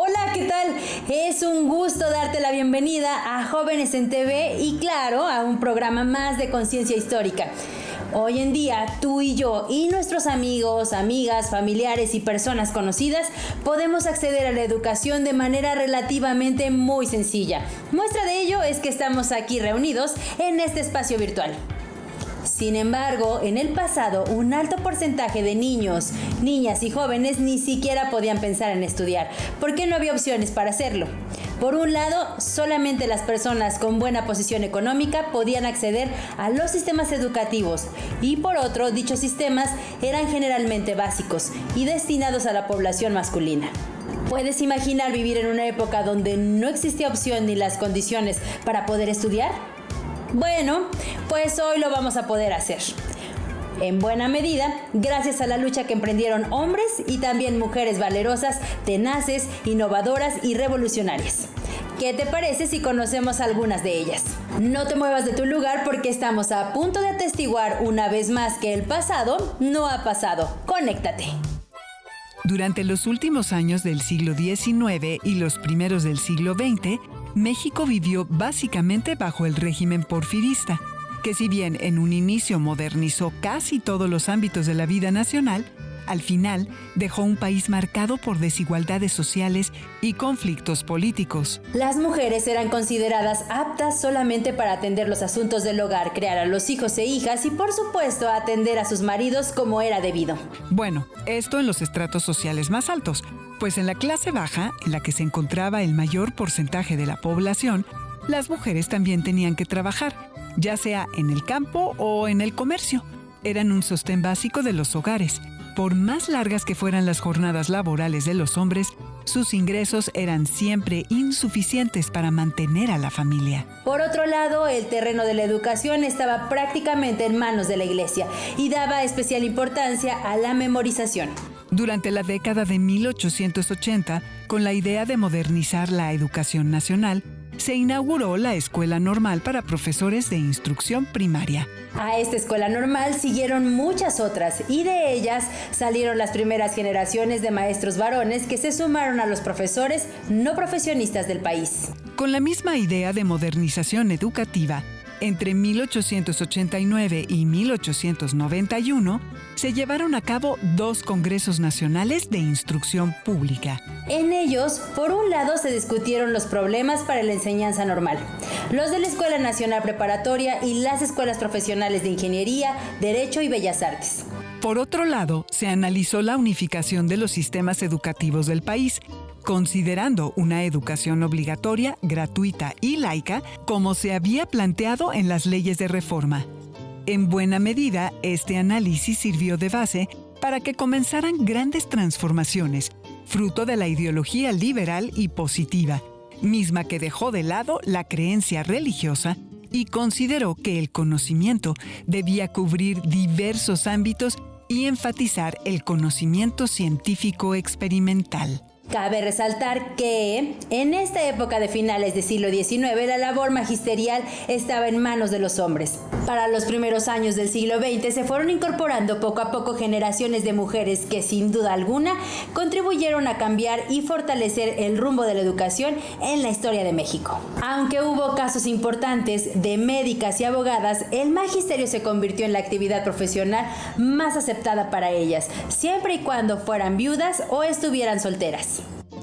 Hola, ¿qué tal? Es un gusto darte la bienvenida a Jóvenes en TV y claro, a un programa más de conciencia histórica. Hoy en día, tú y yo y nuestros amigos, amigas, familiares y personas conocidas podemos acceder a la educación de manera relativamente muy sencilla. Muestra de ello es que estamos aquí reunidos en este espacio virtual. Sin embargo, en el pasado, un alto porcentaje de niños, niñas y jóvenes ni siquiera podían pensar en estudiar, porque no había opciones para hacerlo. Por un lado, solamente las personas con buena posición económica podían acceder a los sistemas educativos y por otro, dichos sistemas eran generalmente básicos y destinados a la población masculina. ¿Puedes imaginar vivir en una época donde no existía opción ni las condiciones para poder estudiar? Bueno, pues hoy lo vamos a poder hacer. En buena medida, gracias a la lucha que emprendieron hombres y también mujeres valerosas, tenaces, innovadoras y revolucionarias. ¿Qué te parece si conocemos algunas de ellas? No te muevas de tu lugar porque estamos a punto de atestiguar una vez más que el pasado no ha pasado. ¡Conéctate! Durante los últimos años del siglo XIX y los primeros del siglo XX, México vivió básicamente bajo el régimen porfirista, que si bien en un inicio modernizó casi todos los ámbitos de la vida nacional, al final dejó un país marcado por desigualdades sociales y conflictos políticos. Las mujeres eran consideradas aptas solamente para atender los asuntos del hogar, criar a los hijos e hijas y por supuesto atender a sus maridos como era debido. Bueno, esto en los estratos sociales más altos, pues en la clase baja, en la que se encontraba el mayor porcentaje de la población, las mujeres también tenían que trabajar, ya sea en el campo o en el comercio. Eran un sostén básico de los hogares. Por más largas que fueran las jornadas laborales de los hombres, sus ingresos eran siempre insuficientes para mantener a la familia. Por otro lado, el terreno de la educación estaba prácticamente en manos de la Iglesia y daba especial importancia a la memorización. Durante la década de 1880, con la idea de modernizar la educación nacional, se inauguró la Escuela Normal para profesores de instrucción primaria. A esta escuela normal siguieron muchas otras y de ellas salieron las primeras generaciones de maestros varones que se sumaron a los profesores no profesionistas del país. Con la misma idea de modernización educativa, entre 1889 y 1891 se llevaron a cabo 2 congresos nacionales de instrucción pública. En ellos, por un lado, se discutieron los problemas para la enseñanza normal, los de la Escuela Nacional Preparatoria y las escuelas profesionales de Ingeniería, Derecho y Bellas Artes. Por otro lado, se analizó la unificación de los sistemas educativos del país, considerando una educación obligatoria, gratuita y laica, como se había planteado en las leyes de reforma. En buena medida, este análisis sirvió de base para que comenzaran grandes transformaciones, fruto de la ideología liberal y positiva, misma que dejó de lado la creencia religiosa y consideró que el conocimiento debía cubrir diversos ámbitos y enfatizar el conocimiento científico experimental. Cabe resaltar que en esta época de finales del siglo XIX la labor magisterial estaba en manos de los hombres. Para los primeros años del siglo XX se fueron incorporando poco a poco generaciones de mujeres que sin duda alguna contribuyeron a cambiar y fortalecer el rumbo de la educación en la historia de México. Aunque hubo casos importantes de médicas y abogadas, el magisterio se convirtió en la actividad profesional más aceptada para ellas, siempre y cuando fueran viudas o estuvieran solteras.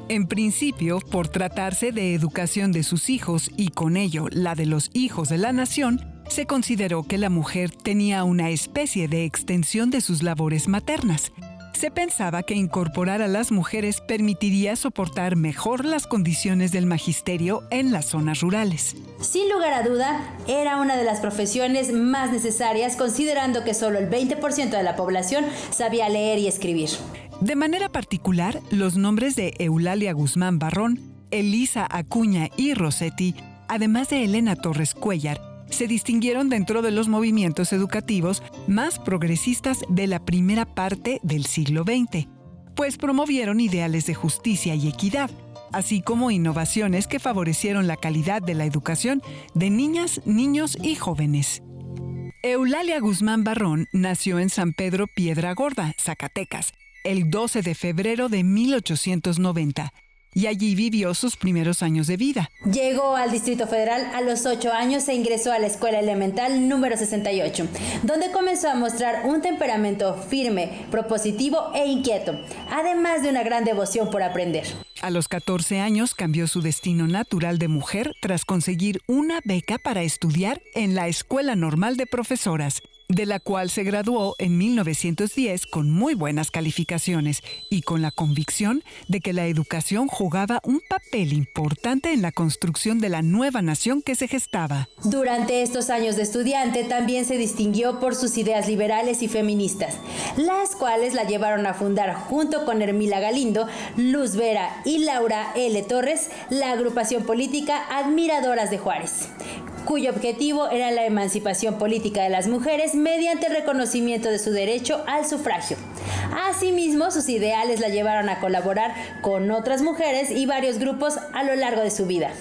En principio, por tratarse de educación de sus hijos y con ello la de los hijos de la nación, se consideró que la mujer tenía una especie de extensión de sus labores maternas. Se pensaba que incorporar a las mujeres permitiría soportar mejor las condiciones del magisterio en las zonas rurales. Sin lugar a duda, era una de las profesiones más necesarias, considerando que solo el 20% de la población sabía leer y escribir. De manera particular, los nombres de Eulalia Guzmán Barrón, Elisa Acuña y Rossetti, además de Elena Torres Cuéllar, se distinguieron dentro de los movimientos educativos más progresistas de la primera parte del siglo XX, pues promovieron ideales de justicia y equidad, así como innovaciones que favorecieron la calidad de la educación de niñas, niños y jóvenes. Eulalia Guzmán Barrón nació en San Pedro Piedra Gorda, Zacatecas, el 12 de febrero de 1890. Y allí vivió sus primeros años de vida. Llegó al Distrito Federal a los 8 años e ingresó a la Escuela Elemental número 68, donde comenzó a mostrar un temperamento firme, propositivo e inquieto, además de una gran devoción por aprender. A los 14 años cambió su destino natural de mujer tras conseguir una beca para estudiar en la Escuela Normal de Profesoras, de la cual se graduó en 1910 con muy buenas calificaciones y con la convicción de que la educación jugaba un papel importante en la construcción de la nueva nación que se gestaba. Durante estos años de estudiante también se distinguió por sus ideas liberales y feministas, las cuales la llevaron a fundar junto con Hermila Galindo, Luz Vera y Laura L. Torres la agrupación política Admiradoras de Juárez, cuyo objetivo era la emancipación política de las mujeres mediante el reconocimiento de su derecho al sufragio. Asimismo, sus ideales la llevaron a colaborar con otras mujeres y varios grupos a lo largo de su vida.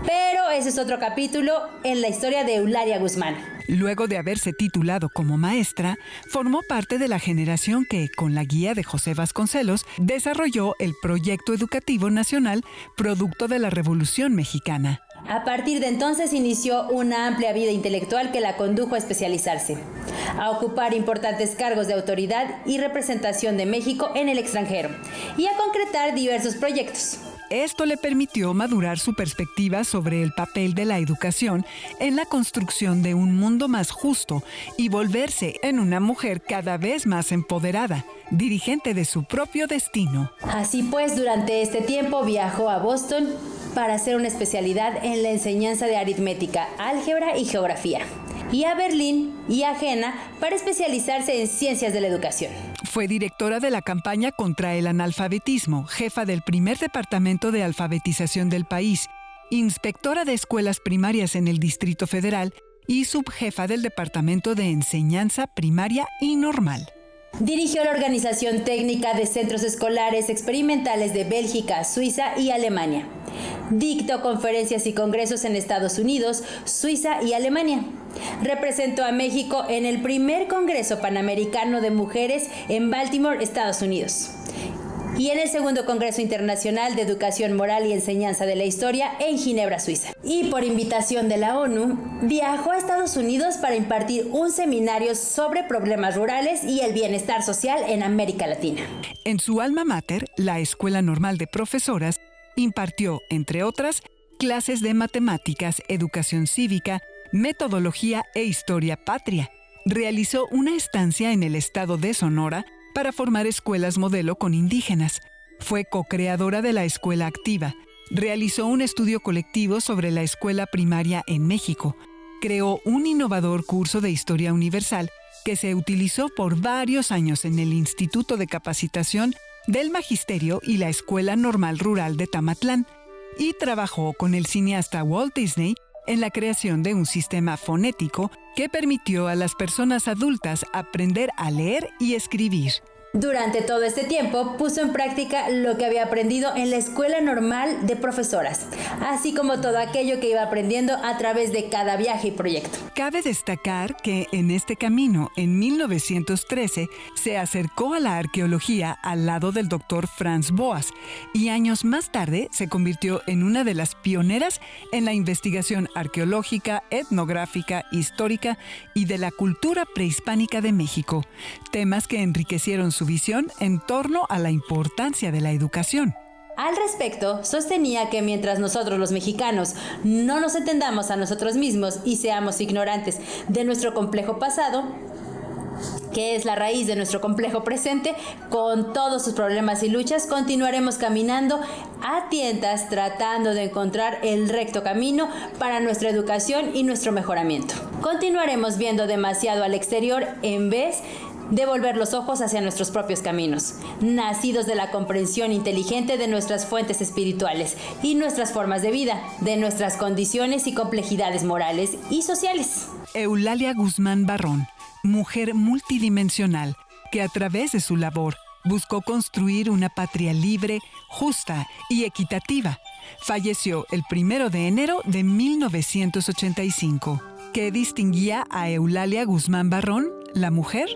Pero ese es otro capítulo en la historia de Eulalia Guzmán. Luego de haberse titulado como maestra, formó parte de la generación que, con la guía de José Vasconcelos, desarrolló el Proyecto Educativo Nacional, producto de la Revolución Mexicana. A partir de entonces inició una amplia vida intelectual que la condujo a especializarse, a ocupar importantes cargos de autoridad y representación de México en el extranjero y a concretar diversos proyectos. Esto le permitió madurar su perspectiva sobre el papel de la educación en la construcción de un mundo más justo y volverse en una mujer cada vez más empoderada, dirigente de su propio destino. Así pues, durante este tiempo viajó a Boston para hacer una especialidad en la enseñanza de aritmética, álgebra y geografía, y a Berlín y a Jena para especializarse en ciencias de la educación. Fue directora de la campaña contra el analfabetismo, jefa del primer departamento de alfabetización del país, inspectora de escuelas primarias en el Distrito Federal y subjefa del Departamento de Enseñanza Primaria y Normal. Dirigió la organización técnica de centros escolares experimentales de Bélgica, Suiza y Alemania. Dictó conferencias y congresos en Estados Unidos, Suiza y Alemania. Representó a México en el primer Congreso Panamericano de Mujeres en Baltimore, Estados Unidos. Y en el segundo Congreso Internacional de Educación Moral y Enseñanza de la Historia en Ginebra, Suiza. Y por invitación de la ONU, viajó a Estados Unidos para impartir un seminario sobre problemas rurales y el bienestar social en América Latina. En su alma mater, la Escuela Normal de Profesoras, impartió, entre otras, clases de matemáticas, educación cívica, metodología e historia patria. Realizó una estancia en el estado de Sonora para formar escuelas modelo con indígenas. Fue co-creadora de la Escuela Activa. Realizó un estudio colectivo sobre la escuela primaria en México. Creó un innovador curso de Historia Universal que se utilizó por varios años en el Instituto de Capacitación del Magisterio y la Escuela Normal Rural de Tamatlán, y trabajó con el cineasta Walt Disney en la creación de un sistema fonético que permitió a las personas adultas aprender a leer y escribir. Durante todo este tiempo puso en práctica lo que había aprendido en la Escuela Normal de Profesoras, así como todo aquello que iba aprendiendo a través de cada viaje y proyecto. Cabe destacar que en este camino, en 1913, se acercó a la arqueología al lado del doctor Franz Boas y años más tarde se convirtió en una de las pioneras en la investigación arqueológica, etnográfica, histórica y de la cultura prehispánica de México, temas que enriquecieron su visión en torno a la importancia de la educación. Al respecto, sostenía que mientras nosotros los mexicanos no nos entendamos a nosotros mismos y seamos ignorantes de nuestro complejo pasado, que es la raíz de nuestro complejo presente, con todos sus problemas y luchas, continuaremos caminando a tientas tratando de encontrar el recto camino para nuestra educación y nuestro mejoramiento. Continuaremos viendo demasiado al exterior en vez de volver los ojos hacia nuestros propios caminos, nacidos de la comprensión inteligente de nuestras fuentes espirituales y nuestras formas de vida, de nuestras condiciones y complejidades morales y sociales. Eulalia Guzmán Barrón, mujer multidimensional, que a través de su labor Buscó construir una patria libre, justa y equitativa. Falleció el 1 de enero de 1985. ¿Qué distinguía a Eulalia Guzmán Barrón, la mujer?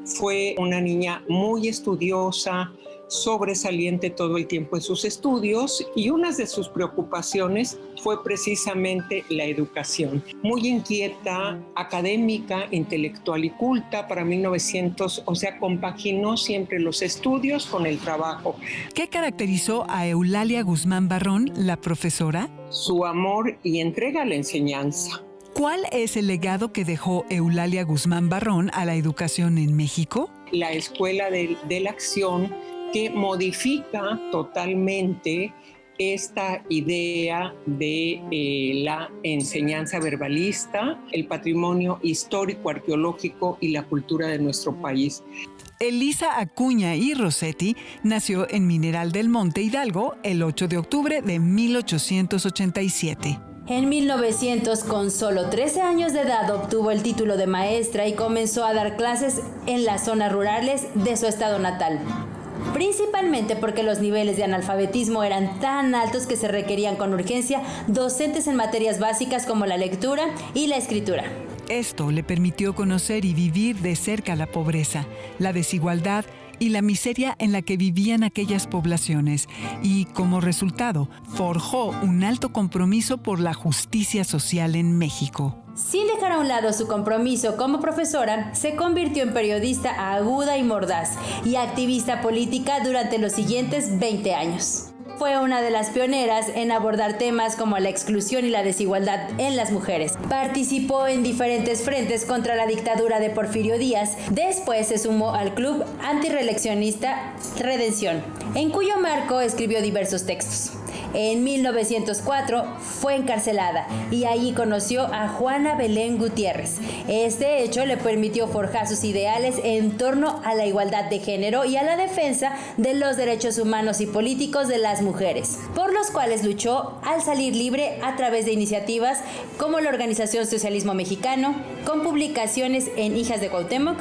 Fue una niña muy estudiosa, sobresaliente todo el tiempo en sus estudios, y una de sus preocupaciones fue precisamente la educación. Muy inquieta, académica, intelectual y culta. Para 1900, compaginó siempre los estudios con el trabajo. ¿Qué caracterizó a Eulalia Guzmán Barrón, la profesora? Su amor y entrega a la enseñanza. ¿Cuál es el legado que dejó Eulalia Guzmán Barrón a la educación en México? La Escuela de la Acción, que modifica totalmente esta idea de la enseñanza verbalista, el patrimonio histórico, arqueológico y la cultura de nuestro país. Elisa Acuña y Rossetti nació en Mineral del Monte, Hidalgo, el 8 de octubre de 1887. En 1900, con solo 13 años de edad, obtuvo el título de maestra y comenzó a dar clases en las zonas rurales de su estado natal. Principalmente porque los niveles de analfabetismo eran tan altos que se requerían con urgencia docentes en materias básicas como la lectura y la escritura. Esto le permitió conocer y vivir de cerca la pobreza, la desigualdad y la miseria en la que vivían aquellas poblaciones y, como resultado, forjó un alto compromiso por la justicia social en México. Sin dejar a un lado su compromiso como profesora, se convirtió en periodista aguda y mordaz y activista política durante los siguientes 20 años. Fue una de las pioneras en abordar temas como la exclusión y la desigualdad en las mujeres. Participó en diferentes frentes contra la dictadura de Porfirio Díaz. Después se sumó al club antirreeleccionista Redención, en cuyo marco escribió diversos textos. En 1904 fue encarcelada y allí conoció a Juana Belén Gutiérrez. Este hecho le permitió forjar sus ideales en torno a la igualdad de género y a la defensa de los derechos humanos y políticos de las mujeres, por los cuales luchó al salir libre a través de iniciativas como la Organización Socialismo Mexicano, con publicaciones en Hijas de Cuauhtémoc,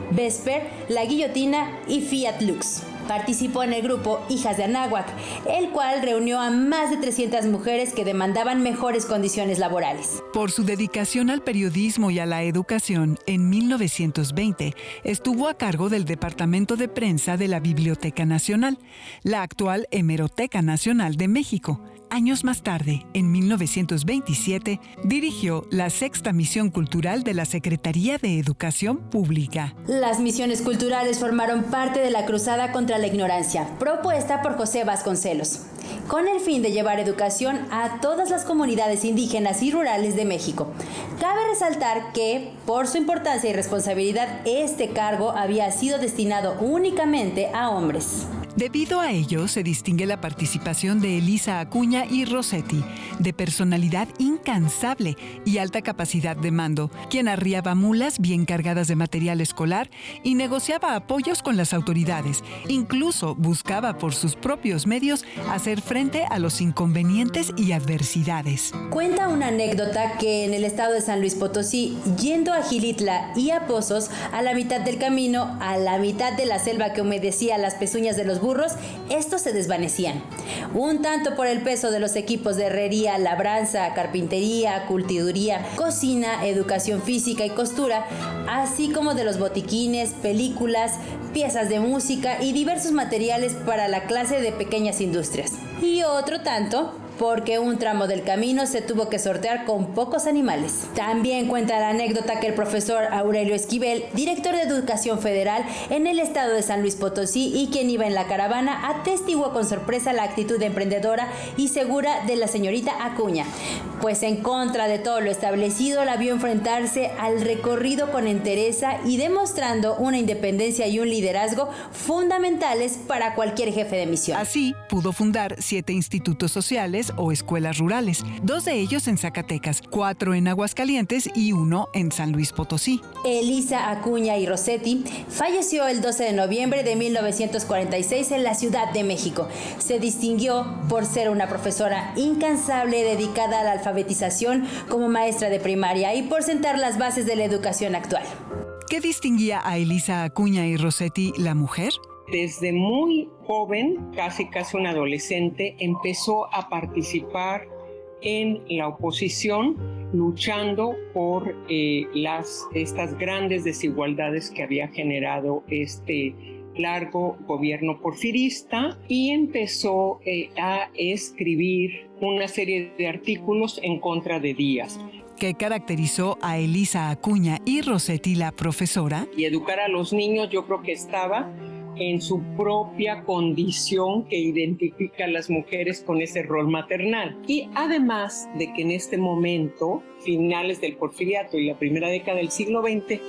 Vesper, La Guillotina y Fiat Lux. Participó en el grupo Hijas de Anáhuac, el cual reunió a más de 300 mujeres que demandaban mejores condiciones laborales. Por su dedicación al periodismo y a la educación, en 1920 estuvo a cargo del Departamento de Prensa de la Biblioteca Nacional, la actual Hemeroteca Nacional de México. Años más tarde, en 1927, dirigió la sexta misión cultural de la Secretaría de Educación Pública. Las misiones culturales formaron parte de la cruzada contra la ignorancia, propuesta por José Vasconcelos, con el fin de llevar educación a todas las comunidades indígenas y rurales de México. Cabe resaltar que, por su importancia y responsabilidad, este cargo había sido destinado únicamente a hombres. Debido a ello, se distingue la participación de Elisa Acuña y Rossetti, de personalidad incansable y alta capacidad de mando, quien arriaba mulas bien cargadas de material escolar y negociaba apoyos con las autoridades. Incluso buscaba por sus propios medios hacer frente a los inconvenientes y adversidades. Cuenta una anécdota que en el estado de San Luis Potosí, yendo a Gilitla y a Pozos, a la mitad del camino, a la mitad de la selva que humedecía las pezuñas de los burros, estos se desvanecían. Un tanto por el peso de los equipos de herrería, labranza, carpintería, curtiduría, cocina, educación física y costura, así como de los botiquines, películas, piezas de música y diversos materiales para la clase de pequeñas industrias. Y otro tanto porque un tramo del camino se tuvo que sortear con pocos animales. También cuenta la anécdota que el profesor Aurelio Esquivel, director de Educación Federal en el estado de San Luis Potosí y quien iba en la caravana, atestiguó con sorpresa la actitud emprendedora y segura de la señorita Acuña, pues en contra de todo lo establecido la vio enfrentarse al recorrido con entereza y demostrando una independencia y un liderazgo fundamentales para cualquier jefe de misión. Así, pudo fundar 7 institutos sociales o escuelas rurales, 2 de ellos en Zacatecas, 4 en Aguascalientes y 1 en San Luis Potosí. Elisa Acuña y Rossetti falleció el 12 de noviembre de 1946 en la Ciudad de México. Se distinguió por ser una profesora incansable dedicada a la alfabetización como maestra de primaria y por sentar las bases de la educación actual. ¿Qué distinguía a Elisa Acuña y Rossetti, la mujer? Desde muy joven, casi un adolescente, empezó a participar en la oposición, luchando por estas grandes desigualdades que había generado este largo gobierno porfirista, y empezó a escribir una serie de artículos en contra de Díaz. ¿Qué caracterizó a Elisa Acuña y Rossetti, la profesora? Y educar a los niños, yo creo que estaba en su propia condición que identifica a las mujeres con ese rol maternal. Y además de que en este momento, finales del Porfiriato y la primera década del siglo XX,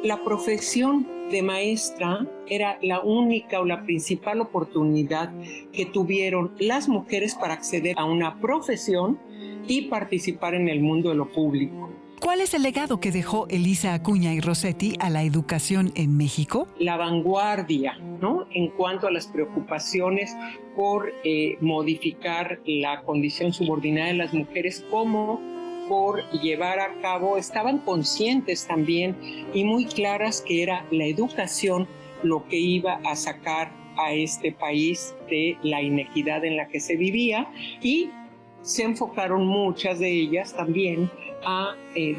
la profesión de maestra era la única o la principal oportunidad que tuvieron las mujeres para acceder a una profesión y participar en el mundo de lo público. ¿Cuál es el legado que dejó Elisa Acuña y Rossetti a la educación en México? La vanguardia, ¿no?, en cuanto a las preocupaciones por modificar la condición subordinada de las mujeres, como por llevar a cabo, estaban conscientes también y muy claras que era la educación lo que iba a sacar a este país de la inequidad en la que se vivía, y se enfocaron muchas de ellas también a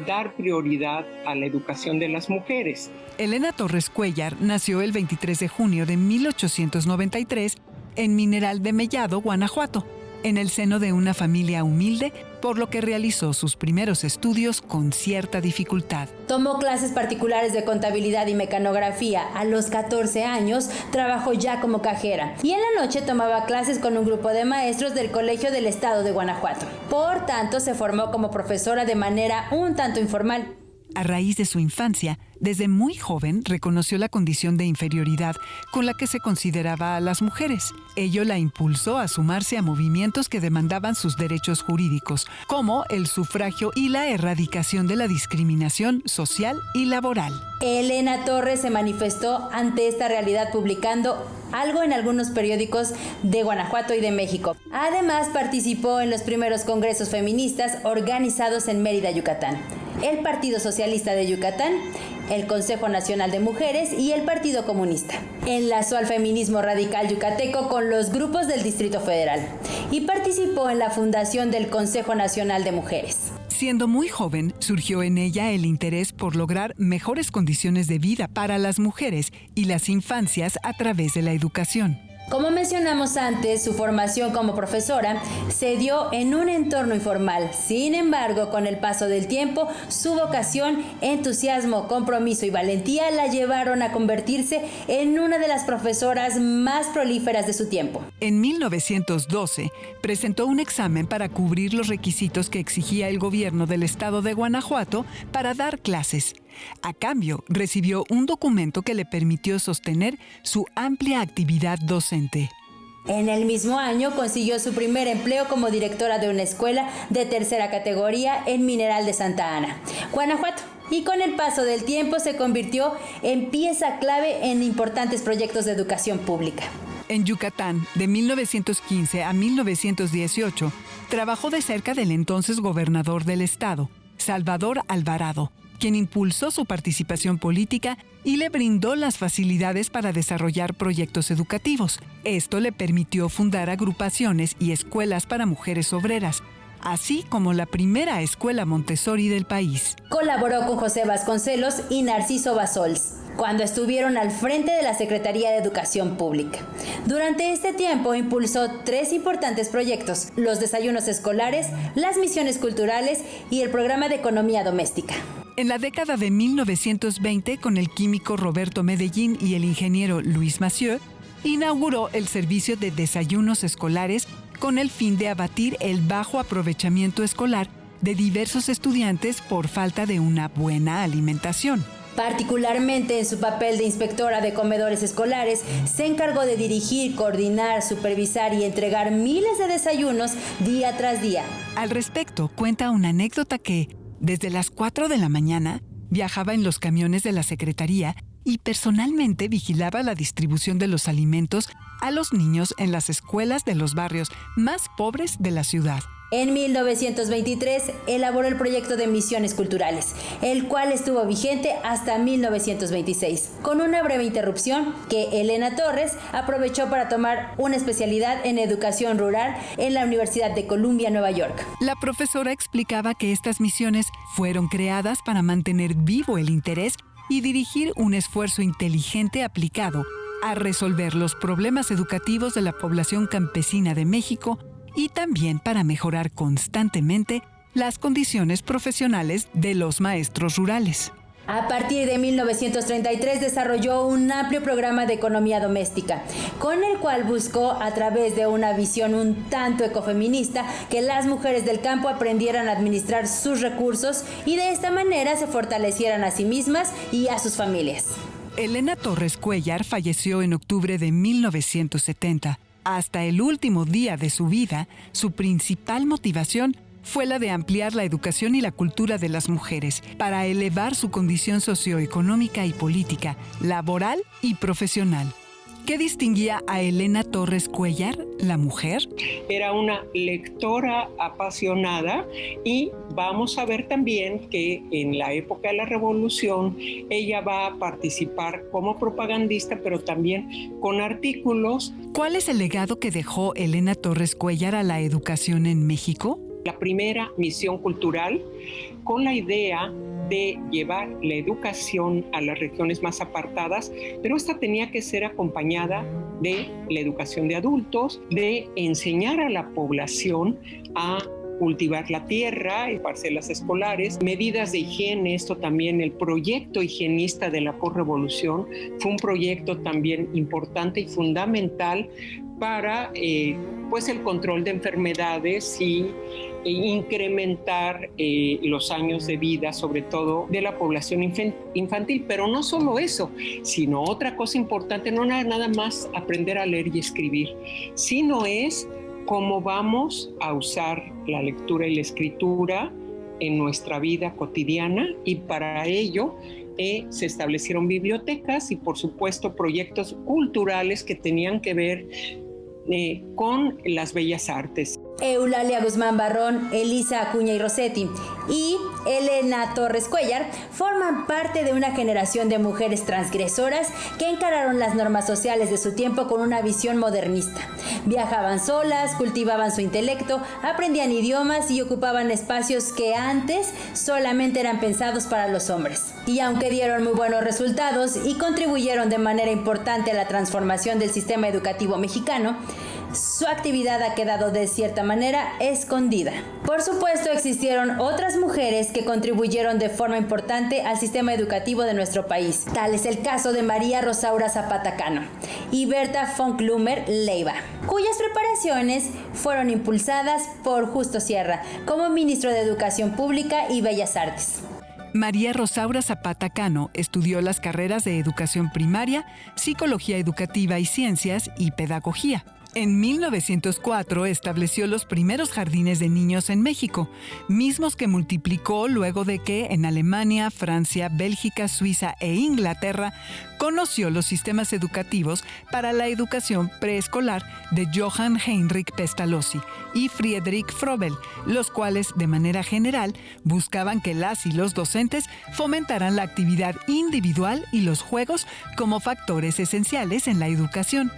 dar prioridad a la educación de las mujeres. Elena Torres Cuéllar nació el 23 de junio de 1893 en Mineral de Mellado, Guanajuato, en el seno de una familia humilde, por lo que realizó sus primeros estudios con cierta dificultad. Tomó clases particulares de contabilidad y mecanografía. A los 14 años trabajó ya como cajera, y en la noche tomaba clases con un grupo de maestros del Colegio del Estado de Guanajuato. Por tanto, se formó como profesora de manera un tanto informal. A raíz de su infancia, desde muy joven reconoció la condición de inferioridad con la que se consideraba a las mujeres. Ello la impulsó a sumarse a movimientos que demandaban sus derechos jurídicos, como el sufragio y la erradicación de la discriminación social y laboral. Elena Torres se manifestó ante esta realidad publicando algo en algunos periódicos de Guanajuato y de México. Además, participó en los primeros congresos feministas organizados en Mérida, Yucatán, el Partido Socialista de Yucatán, el Consejo Nacional de Mujeres y el Partido Comunista. Enlazó al feminismo radical yucateco con los grupos del Distrito Federal y participó en la fundación del Consejo Nacional de Mujeres. Siendo muy joven, surgió en ella el interés por lograr mejores condiciones de vida para las mujeres y las infancias a través de la educación. Como mencionamos antes, su formación como profesora se dio en un entorno informal. Sin embargo, con el paso del tiempo, su vocación, entusiasmo, compromiso y valentía la llevaron a convertirse en una de las profesoras más prolíferas de su tiempo. En 1912, presentó un examen para cubrir los requisitos que exigía el gobierno del estado de Guanajuato para dar clases. A cambio, recibió un documento que le permitió sostener su amplia actividad docente. En el mismo año consiguió su primer empleo como directora de una escuela de tercera categoría en Mineral de Santa Ana, Guanajuato, y con el paso del tiempo se convirtió en pieza clave en importantes proyectos de educación pública. En Yucatán, de 1915 a 1918, trabajó de cerca del entonces gobernador del estado, Salvador Alvarado, quien impulsó su participación política y le brindó las facilidades para desarrollar proyectos educativos. Esto le permitió fundar agrupaciones y escuelas para mujeres obreras, así como la primera escuela Montessori del país. Colaboró con José Vasconcelos y Narciso Basols cuando estuvieron al frente de la Secretaría de Educación Pública. Durante este tiempo impulsó 3 importantes proyectos: los desayunos escolares, las misiones culturales y el programa de economía doméstica. En la década de 1920, con el químico Roberto Medellín y el ingeniero Luis Massieu, inauguró el servicio de desayunos escolares con el fin de abatir el bajo aprovechamiento escolar de diversos estudiantes por falta de una buena alimentación. Particularmente en su papel de inspectora de comedores escolares, se encargó de dirigir, coordinar, supervisar y entregar miles de desayunos día tras día. Al respecto, cuenta una anécdota que, desde las 4 de la mañana, viajaba en los camiones de la Secretaría y personalmente vigilaba la distribución de los alimentos a los niños en las escuelas de los barrios más pobres de la ciudad. En 1923 elaboró el proyecto de misiones culturales, el cual estuvo vigente hasta 1926, con una breve interrupción que Elena Torres aprovechó para tomar una especialidad en educación rural en la Universidad de Columbia, Nueva York. La profesora explicaba que estas misiones fueron creadas para mantener vivo el interés y dirigir un esfuerzo inteligente aplicado a resolver los problemas educativos de la población campesina de México y también para mejorar constantemente las condiciones profesionales de los maestros rurales. A partir de 1933 desarrolló un amplio programa de economía doméstica, con el cual buscó, a través de una visión un tanto ecofeminista, que las mujeres del campo aprendieran a administrar sus recursos y de esta manera se fortalecieran a sí mismas y a sus familias. Elena Torres Cuéllar falleció en octubre de 1970. Hasta el último día de su vida, su principal motivación fue la de ampliar la educación y la cultura de las mujeres para elevar su condición socioeconómica y política, laboral y profesional. ¿Qué distinguía a Elena Torres Cuéllar, la mujer? Era una lectora apasionada y vamos a ver también que en la época de la Revolución ella va a participar como propagandista, pero también con artículos. ¿Cuál es el legado que dejó Elena Torres Cuéllar a la educación en México? La primera misión cultural con la idea de llevar la educación a las regiones más apartadas, pero esta tenía que ser acompañada de la educación de adultos, de enseñar a la población a cultivar la tierra y parcelas escolares, medidas de higiene. Esto también, el proyecto higienista de la posrevolución fue un proyecto también importante y fundamental para pues el control de enfermedades y incrementar los años de vida, sobre todo de la población infantil. Pero no solo eso, sino otra cosa importante, no nada más aprender a leer y escribir, sino es cómo vamos a usar la lectura y la escritura en nuestra vida cotidiana, y para ello se establecieron bibliotecas y, por supuesto, proyectos culturales que tenían que ver con las bellas artes. Eulalia Guzmán Barrón, Elisa Acuña y Rossetti y Elena Torres Cuéllar forman parte de una generación de mujeres transgresoras que encararon las normas sociales de su tiempo con una visión modernista. Viajaban solas, cultivaban su intelecto, aprendían idiomas y ocupaban espacios que antes solamente eran pensados para los hombres. Y aunque dieron muy buenos resultados y contribuyeron de manera importante a la transformación del sistema educativo mexicano, su actividad ha quedado de cierta manera escondida. Por supuesto, existieron otras mujeres que contribuyeron de forma importante al sistema educativo de nuestro país. Tal es el caso de María Rosaura Zapata Cano y Berta von Blumer Leiva, cuyas preparaciones fueron impulsadas por Justo Sierra como ministro de Educación Pública y Bellas Artes. María Rosaura Zapata Cano estudió las carreras de Educación Primaria, Psicología Educativa y Ciencias y Pedagogía. En 1904 estableció los primeros jardines de niños en México, mismos que multiplicó luego de que en Alemania, Francia, Bélgica, Suiza e Inglaterra conoció los sistemas educativos para la educación preescolar de Johann Heinrich Pestalozzi y Friedrich Froebel, los cuales, de manera general, buscaban que las y los docentes fomentaran la actividad individual y los juegos como factores esenciales en la educación.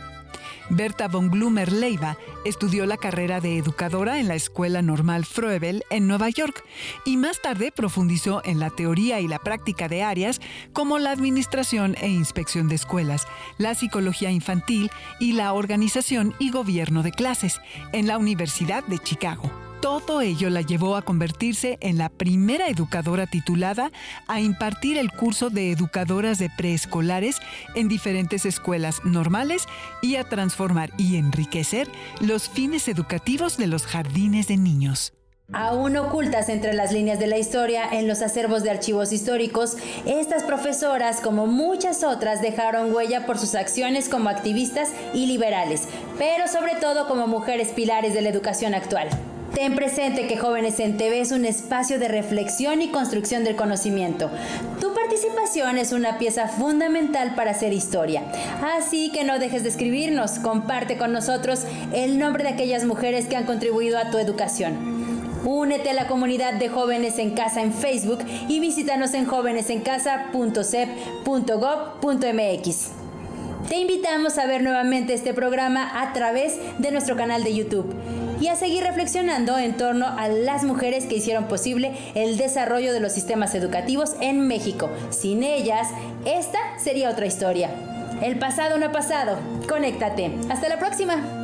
Berta von Blumer Leiva estudió la carrera de educadora en la Escuela Normal Froebel en Nueva York y más tarde profundizó en la teoría y la práctica de áreas como la administración e inspección de escuelas, la psicología infantil y la organización y gobierno de clases en la Universidad de Chicago. Todo ello la llevó a convertirse en la primera educadora titulada a impartir el curso de educadoras de preescolares en diferentes escuelas normales y a transformar y enriquecer los fines educativos de los jardines de niños. Aún ocultas entre las líneas de la historia en los acervos de archivos históricos, estas profesoras, como muchas otras, dejaron huella por sus acciones como activistas y liberales, pero sobre todo como mujeres pilares de la educación actual. Ten presente que Jóvenes en TV es un espacio de reflexión y construcción del conocimiento. Tu participación es una pieza fundamental para hacer historia. Así que no dejes de escribirnos, comparte con nosotros el nombre de aquellas mujeres que han contribuido a tu educación. Únete a la comunidad de Jóvenes en Casa en Facebook y visítanos en jovenesencasa.cep.gov.mx. Te invitamos a ver nuevamente este programa a través de nuestro canal de YouTube y a seguir reflexionando en torno a las mujeres que hicieron posible el desarrollo de los sistemas educativos en México. Sin ellas, esta sería otra historia. El pasado no ha pasado. Conéctate. Hasta la próxima.